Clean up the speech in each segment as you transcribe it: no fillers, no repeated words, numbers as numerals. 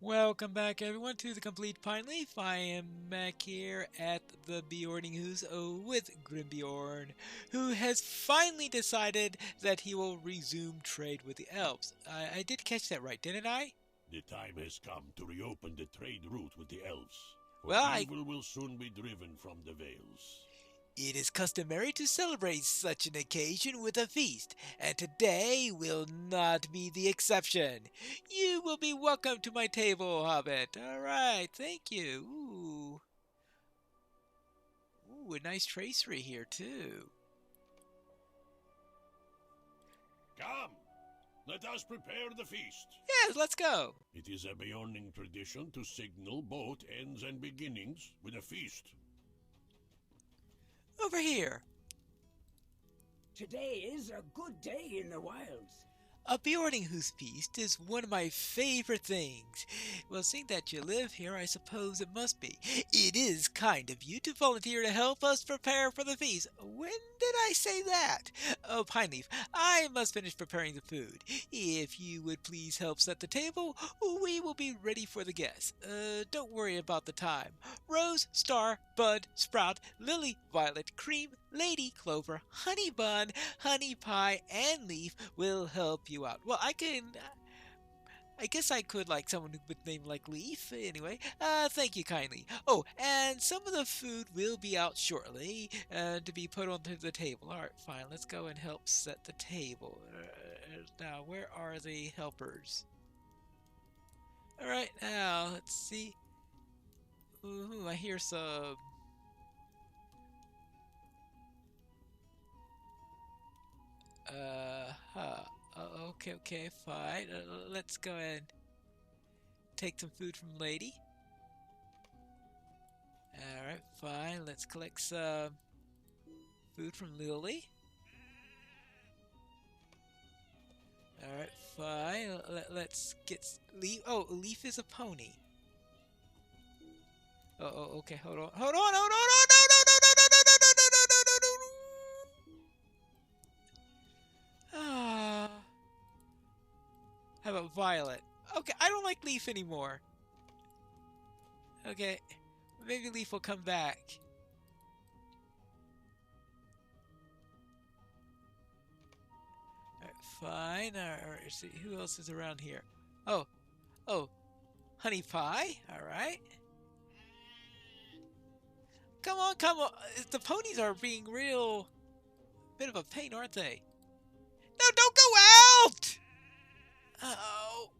Welcome back, everyone, to the Complete Pineleaf. I am back here at the Beorninghus with Grimbjorn, who has finally decided that he will resume trade with the elves. I did catch that right, didn't I? The time has come to reopen the trade route with the elves, for Well, evil will soon be driven from the vales. it is customary to celebrate such an occasion with a feast, and today will not be the exception. You will be welcome to my table, Hobbit. All right, thank you. Ooh, a nice tracery here, too. Come, let us prepare the feast. Yes, let's go. It is a Beorning tradition to signal both ends and beginnings with a feast. Over here. Today is a good day in the wilds. A Beorninghus feast is one of my favorite things. Well, seeing that you live here, I suppose it must be. It is kind of you to volunteer to help us prepare for the feast. When did I say that? Oh, Pineleaf, I must finish preparing the food. If you would please help set the table, we will be ready for the guests. Don't worry about the time. Rose, Star, Bud, Sprout, Lily, Violet, Cream, Lady, Clover, Honey Bun, Honey Pie, and Leaf will help you out. Well, I guess I could like someone with name like Leaf. Anyway, thank you kindly. Oh, and some of the food will be out shortly to be put onto the table. All right, fine. Let's go and help set the table. Now, where are the helpers? All right, now let's see. Ooh, I hear some. Huh. Okay, fine. Let's go and take some food from Lady. Alright, fine. Let's collect some food from Lily. Alright, fine. Let's get Leaf. Oh, Leaf is a pony. Okay. Hold on. Hold on. No, no, no, no, no, no, no, no, no, no, no, no, no, no, no. Ah. How about Violet? Okay, I don't like Leaf anymore. Okay, maybe Leaf will come back. Alright, fine. Alright, see who else is around here. Oh, oh, Honey Pie. Alright. Come on, come on. The ponies are being real bit of a pain, aren't they? No, don't go out! Oh.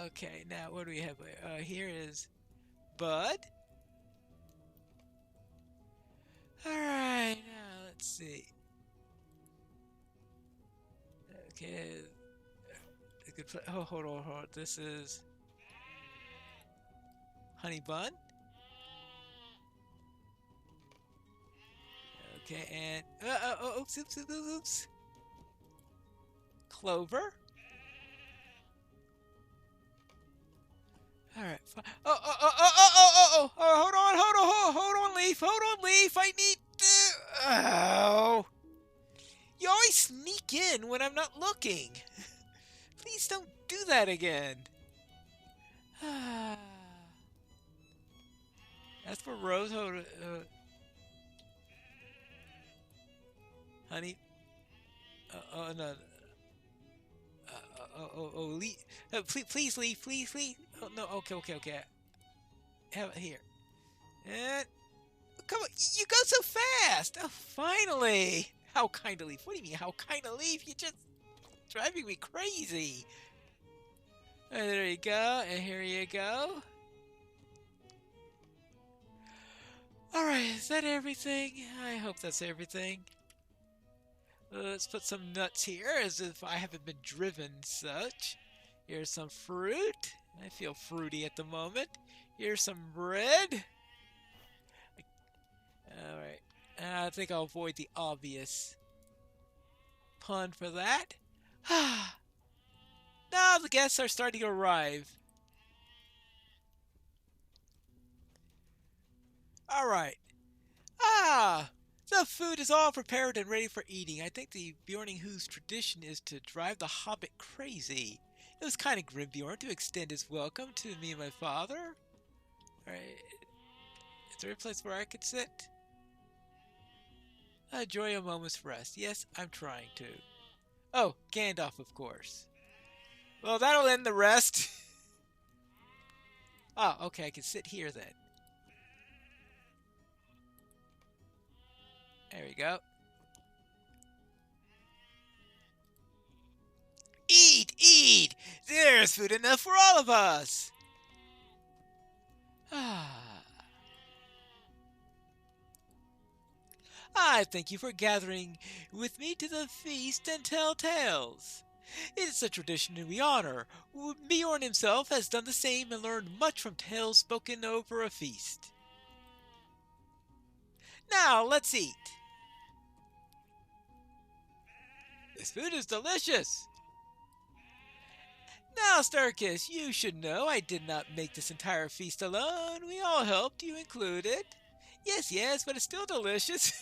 Okay, now what do we have? Here is Bud. Alright, now let's see. Okay. Oh, hold on. This is Honey Bun. Okay, and oops. Clover. All right. Fine. Hold on, Leaf. I need to. Oh. You always sneak in when I'm not looking. Please don't do that again. That's for Rose. Honey. No. Leaf. Please, Leaf. Oh, no, okay. Have it here. And come on, you go so fast. Oh, finally. How kind of Leaf? What do you mean, how kind of Leaf? You're just driving me crazy. There you go, and here you go. Alright, is that everything? I hope that's everything. Let's put some nuts here, as if I haven't been driven such. Here's some fruit. I feel fruity at the moment. Here's some bread. Alright, I think I'll avoid the obvious pun for that. Now the guests are starting to arrive. Alright. The food is all prepared and ready for eating. I think the Beorninghus tradition is to drive the hobbit crazy. It was kind of grim Bjorn to extend his welcome to me and my father. Alright, is there a place where I could sit? Enjoy a moment's rest. Yes, I'm trying to. Oh, Gandalf, of course. Well, that'll end the rest. Oh, okay, I can sit here then. There we go. Eat, eat! There's food enough for all of us! I thank you for gathering with me to the feast and tell tales. It is a tradition we honor. Bjorn himself has done the same and learned much from tales spoken over a feast. Now, let's eat. This food is delicious. Now, Starkist, you should know I did not make this entire feast alone. We all helped, you included. Yes, yes, but it's still delicious.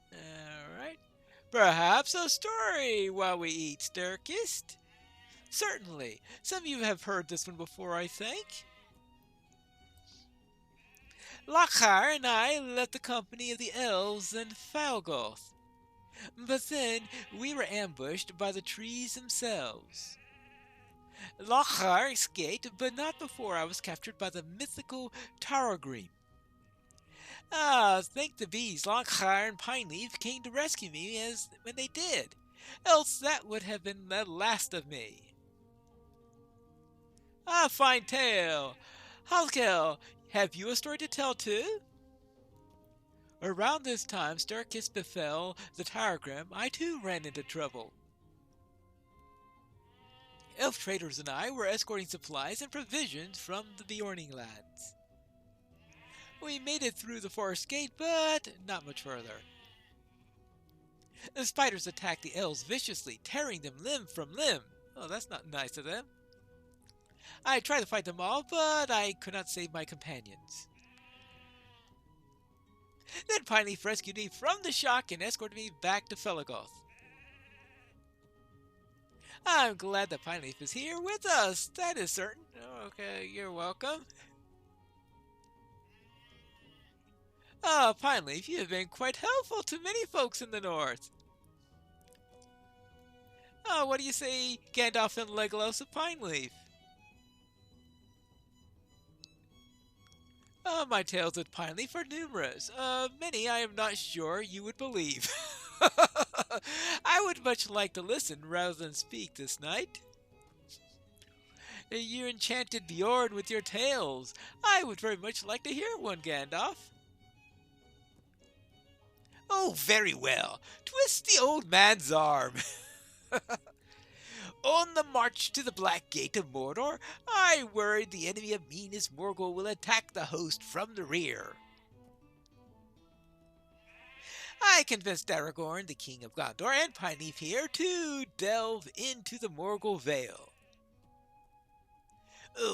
Alright. Perhaps a story while we eat, Starkist? Certainly. Some of you have heard this one before, I think. Lockhart and I left the company of the elves and Falgoth. But then we were ambushed by the trees themselves. Lockhart escaped, but not before I was captured by the mythical Taragrim. Thank the bees, Lockhart and Pineleaf came to rescue me when they did. Else that would have been the last of me. Fine tale. Halkel, have you a story to tell too? Around this time Starkist befell the Targrim, I too ran into trouble. Elf traders and I were escorting supplies and provisions from the Beorninghus. We made it through the forest gate, but not much further. The spiders attacked the elves viciously, tearing them limb from limb. Oh, that's not nice of them. I tried to fight them all, but I could not save my companions. Then Pineleaf rescued me from the shock and escorted me back to Felgoth. I'm glad that Pineleaf is here with us, that is certain. Okay, you're welcome. Pineleaf, you have been quite helpful to many folks in the north. What do you say, Gandalf and Legolas of Pineleaf? My tales with Pineleaf are numerous. Many I am not sure you would believe. I would much like to listen rather than speak this night. You enchanted Bjorn with your tales. I would very much like to hear one, Gandalf. Oh, very well. Twist the old man's arm. On the march to the Black Gate of Mordor, I worried the enemy of Minas Morgul will attack the host from the rear. I convinced Aragorn, the King of Gondor, and Pineleaf here to delve into the Morgul Vale.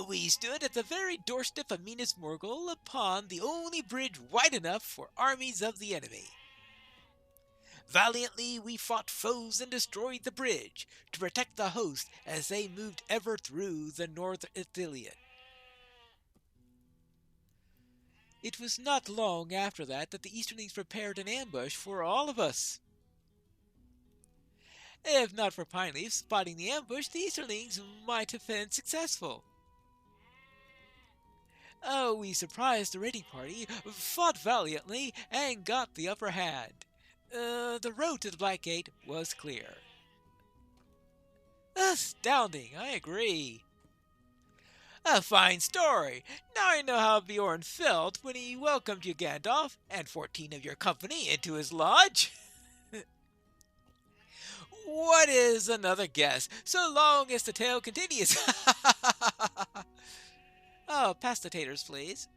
We stood at the very doorstep of Minas Morgul upon the only bridge wide enough for armies of the enemy. Valiantly we fought foes and destroyed the bridge to protect the host as they moved ever through the North Ithilien. It was not long after that the Easterlings prepared an ambush for all of us. If not for Pineleaf spotting the ambush, the Easterlings might have been successful. We surprised the raiding party, fought valiantly, and got the upper hand. The road to the Black Gate was clear. Astounding, I agree. A fine story. Now I know how Bjorn felt when he welcomed you, Gandalf, and 14 of your company into his lodge. What is another guess, so long as the tale continues? Pass the taters, please.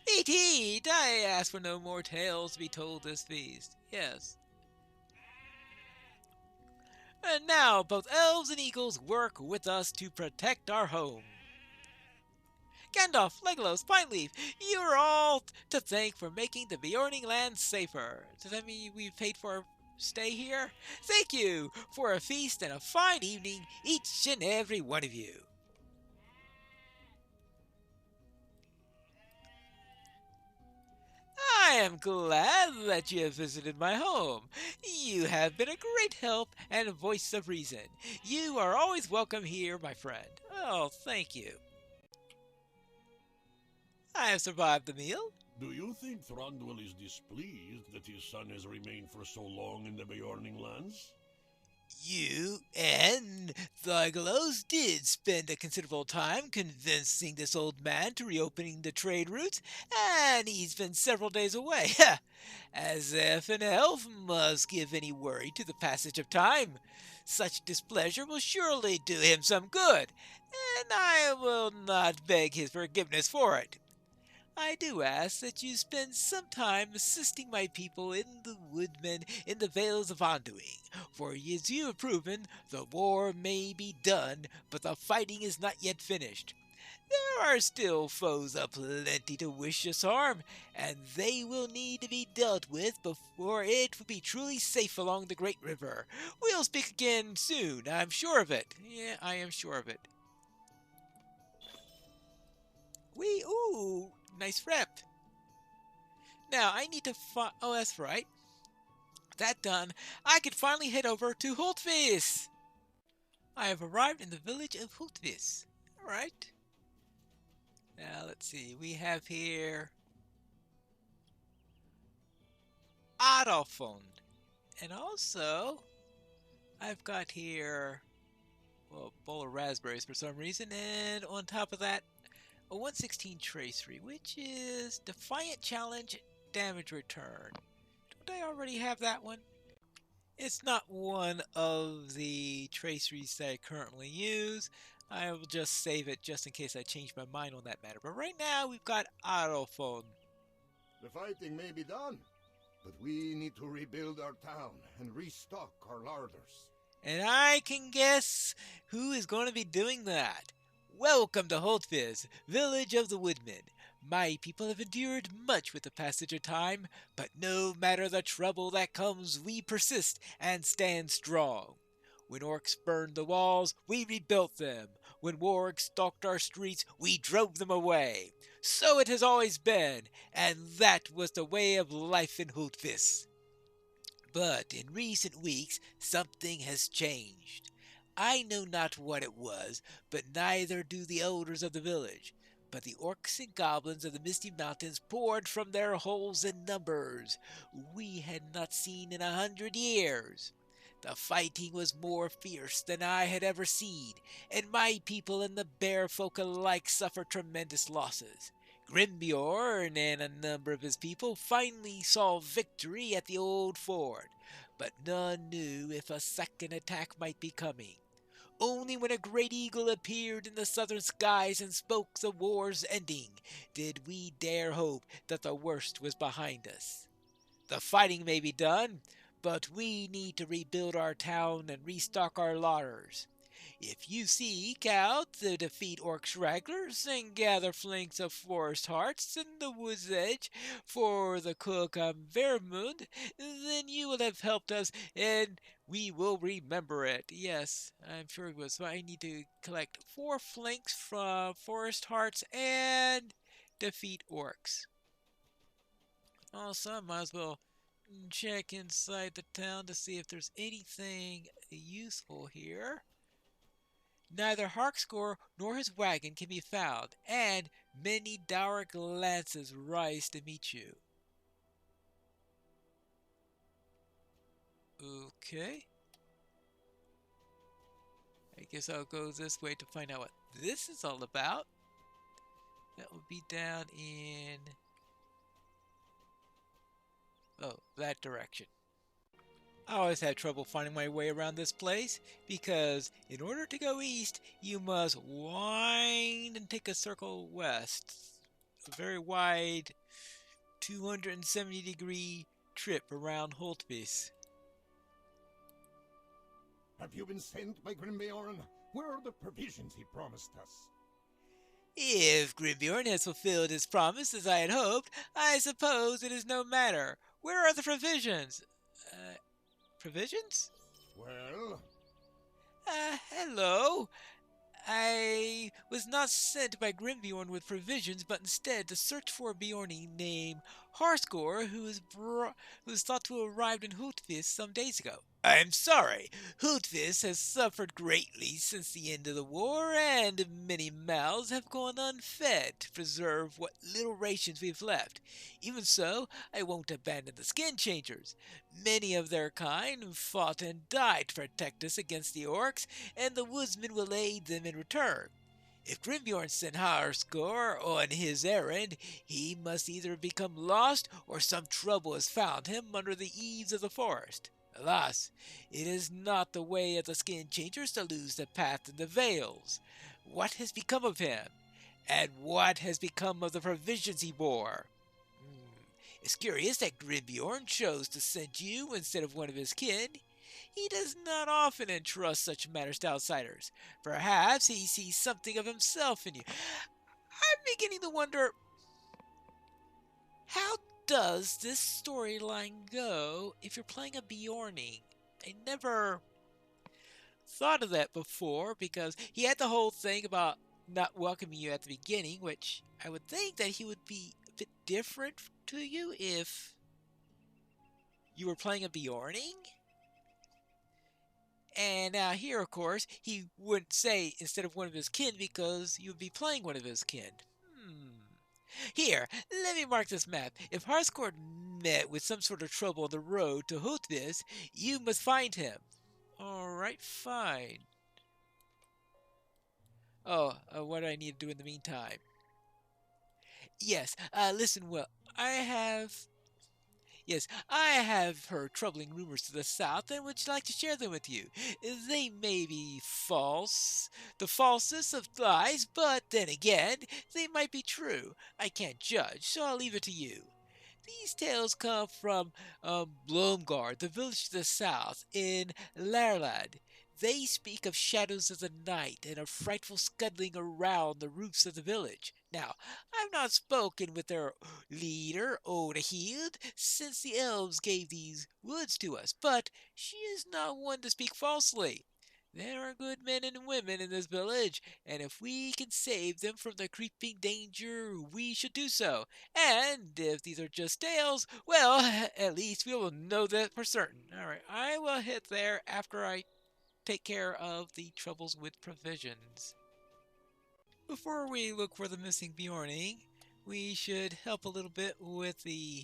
Eat, eat! I ask for no more tales to be told this feast. Yes. And now both elves and eagles work with us to protect our home. Gandalf, Legolas, Pineleaf, you are all to thank for making the Beorning land safer. Does that mean we paid for our stay here? Thank you for a feast and a fine evening, each and every one of you. I am glad that you have visited my home. You have been a great help and a voice of reason. You are always welcome here, my friend. Oh, thank you. I have survived the meal. Do you think Thranduil is displeased that his son has remained for so long in the Beorning lands? You and Legolas did spend a considerable time convincing this old man to reopening the trade routes, and he's been several days away. As if an elf must give any worry to the passage of time. Such displeasure will surely do him some good, and I will not beg his forgiveness for it. I do ask that you spend some time assisting my people in the woodmen in the Vales of Anduin, for as you have proven, the war may be done, but the fighting is not yet finished. There are still foes aplenty to wish us harm, and they will need to be dealt with before it will be truly safe along the great river. We'll speak again soon, I'm sure of it. Yeah, I am sure of it. Ooh, nice rep. Now, I need to find... Oh, that's right. That done, I can finally head over to Hultvis. I have arrived in the village of Hultvis. Alright. Now, let's see. We have here... Adolfon. And also, I've got here... Well, a bowl of raspberries for some reason. And on top of that, a 116 tracery, which is Defiant Challenge Damage Return. Don't I already have that one? It's not one of the traceries that I currently use. I will just save it just in case I change my mind on that matter. But right now, we've got Autophone. The fighting may be done, but we need to rebuild our town and restock our larders. And I can guess who is going to be doing that. Welcome to Holtviz, village of the woodmen. My people have endured much with the passage of time, but no matter the trouble that comes, we persist and stand strong. When orcs burned the walls, we rebuilt them. When wargs stalked our streets, we drove them away. So it has always been, and that was the way of life in Holtviz. But in recent weeks, something has changed. I know not what it was, but neither do the elders of the village. But the orcs and goblins of the Misty Mountains poured from their holes in numbers we had not seen in 100 years. The fighting was more fierce than I had ever seen, and my people and the bear folk alike suffered tremendous losses. Grimbeorn and a number of his people finally saw victory at the old ford, but none knew if a second attack might be coming. Only when a great eagle appeared in the southern skies and spoke the war's ending did we dare hope that the worst was behind us. The fighting may be done, but we need to rebuild our town and restock our larders. If you seek out to defeat orc stragglers and gather flanks of forest hearts in the wood's edge for the cook Vermund, then you will have helped us and we will remember it. Yes, I'm sure it was. So I need to collect 4 flanks from forest hearts and defeat orcs. Also, I might as well check inside the town to see if there's anything useful here. Neither Harkscore nor his wagon can be found, and many Doric lances rise to meet you. Okay. I guess I'll go this way to find out what this is all about. That will be down in... oh, that direction. I always had trouble finding my way around this place because in order to go east, you must wind and take a circle west. A very wide 270-degree trip around Holtvis. Have you been sent by Grimbeorn? Where are the provisions he promised us? If Grimbeorn has fulfilled his promise as I had hoped, I suppose it is no matter. Where are the provisions? Provisions? Well, Hello. I was not sent by Grimbeorn with provisions, but instead to search for a Beorning named Harscore, who is thought to have arrived in Hootvis some days ago. I am sorry. Hootvis has suffered greatly since the end of the war, and many mouths have gone unfed to preserve what little rations we've left. Even so, I won't abandon the skin changers. Many of their kind fought and died to protect us against the orcs, and the woodsmen will aid them in return. If Grimbeorn sent Harscore on his errand, he must either become lost or some trouble has found him under the eaves of the forest. Alas, it is not the way of the skin changers to lose the path in the vales. What has become of him? And what has become of the provisions he bore? It's curious that Grimbeorn chose to send you instead of one of his kin. He does not often entrust such matters to outsiders. Perhaps he sees something of himself in you. I'm beginning to wonder, how does this storyline go if you're playing a Beorning? I never thought of that before, because he had the whole thing about not welcoming you at the beginning, which I would think that he would be a bit different to you if you were playing a Beorning. And now here, of course, he wouldn't say instead of one of his kin, because you would be playing one of his kin. Here, let me mark this map. If Harscore met with some sort of trouble on the road to Hootvis, you must find him. Alright, fine. What do I need to do in the meantime? Yes, listen well. I have heard troubling rumors to the south and would like to share them with you. They may be false, the falsest of lies, but then again, they might be true. I can't judge, so I'll leave it to you. These tales come from Blomgard, the village to the south, in Larlad. They speak of shadows of the night and of frightful scuttling around the roofs of the village. Now, I've not spoken with their leader, Odahild, since the elves gave these woods to us, but she is not one to speak falsely. There are good men and women in this village, and if we can save them from the creeping danger, we should do so. And if these are just tales, well, at least we will know that for certain. Alright, I will hit there after I take care of the troubles with provisions. Before we look for the missing Beorning, we should help a little bit with the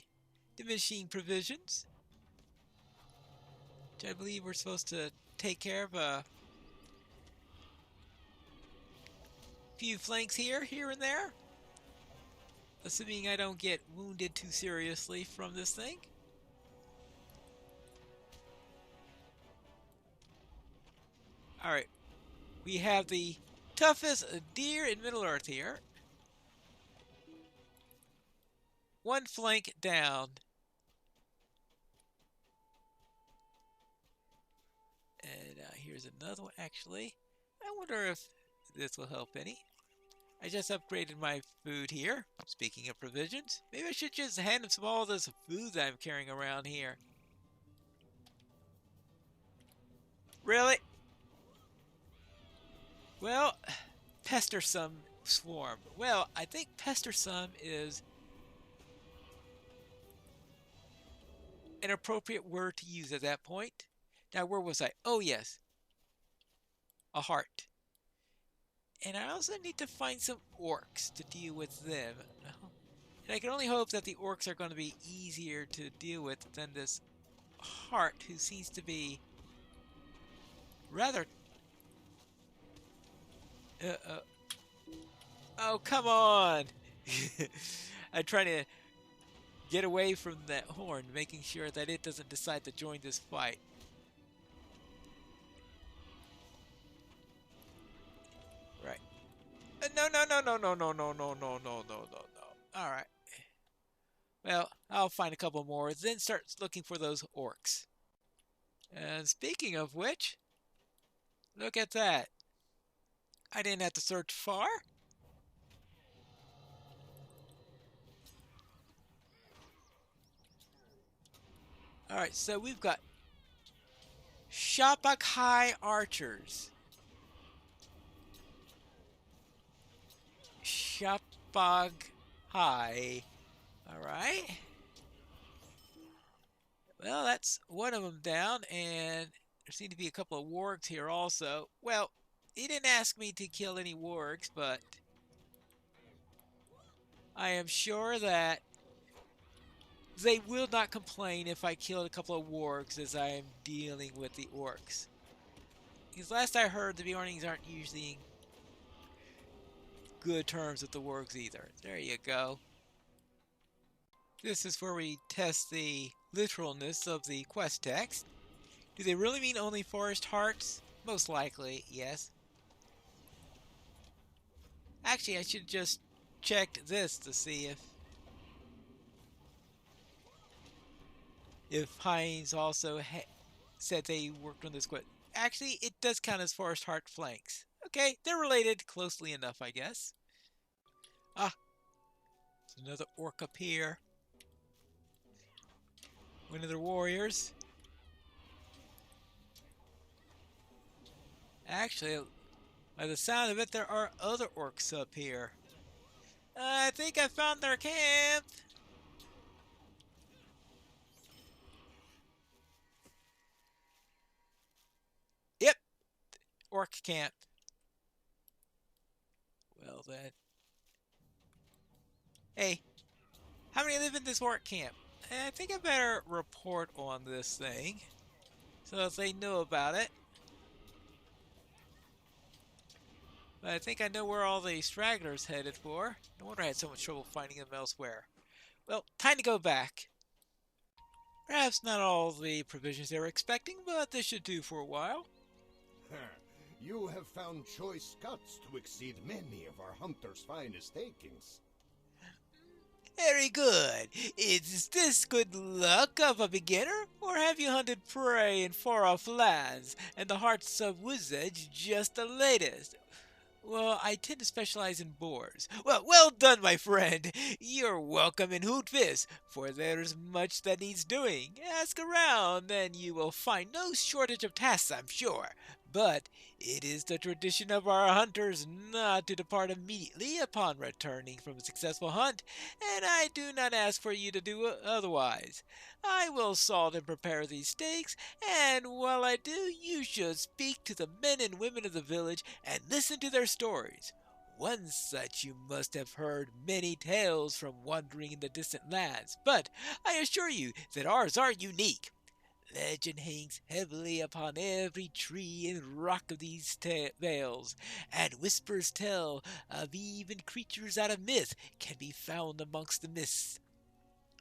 diminishing provisions, which I believe we're supposed to take care of a few flanks here and there, assuming I don't get wounded too seriously from this thing. Alright, we have the toughest deer in Middle-earth here. One flank down. And here's another one, actually. I wonder if this will help any. I just upgraded my food here. Speaking of provisions, maybe I should just hand him some of all this food that I'm carrying around here. Really? Well, Pestersome Swarm. Well, I think Pestersome is an appropriate word to use at that point. Now, where was I? Oh, yes. A heart. And I also need to find some orcs to deal with them. And I can only hope that the orcs are going to be easier to deal with than this heart, who seems to be rather... Oh, come on! I'm trying to get away from that horn, making sure that it doesn't decide to join this fight. Right. No. Alright. Well, I'll find a couple more, then start looking for those orcs. And speaking of which, look at that. I didn't have to search far. Alright, so we've got Shapakai archers. Shapagai. Alright. Well, that's one of them down, and there seem to be a couple of wargs here also. Well, he didn't ask me to kill any wargs, but I am sure that they will not complain if I kill a couple of wargs as I am dealing with the orcs. Because last I heard, the Beorninghus aren't usually in good terms with the wargs either. There you go. This is where we test the literalness of the quest text. Do they really mean only forest hearts? Most likely, yes. Actually, I should just check this to see if Hines also said they worked on this quest. Actually, it does count as forest heart flanks. Okay, they're related closely enough, I guess. Ah, there's another orc up here. One of their warriors. Actually, by the sound of it, there are other orcs up here. I think I found their camp. Yep, orc camp. Well then. Hey, how many live in this orc camp? I think I better report on this thing so that they know about it. But I think I know where all the stragglers headed for. No wonder I had so much trouble finding them elsewhere. Well, time to go back. Perhaps not all the provisions they were expecting, but this should do for a while. You have found choice cuts to exceed many of our hunters' finest takings. Very good. Is this good luck of a beginner, or have you hunted prey in far-off lands, and the hearts of wizards just the latest? Well, I tend to specialize in boars. Well done, my friend. You're welcome in Hootvis, for there's much that needs doing. Ask around, and you will find no shortage of tasks, I'm sure. But it is the tradition of our hunters not to depart immediately upon returning from a successful hunt, and I do not ask for you to do otherwise. I will salt and prepare these steaks, and while I do, you should speak to the men and women of the village and listen to their stories. One such you must have heard many tales from wandering in the distant lands, but I assure you that ours are unique. Legend hangs heavily upon every tree and rock of these vales, and whispers tell of even creatures out of myth can be found amongst the mists.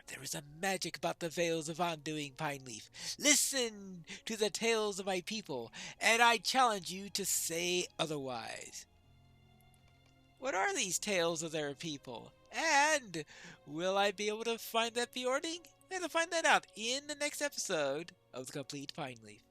There is a magic about the vales of Undoing, Pineleaf. Listen to the tales of my people, and I challenge you to say otherwise. What are these tales of their people? And will I be able to find that Beorning? We're going to find that out in the next episode of The Complete Pineleaf.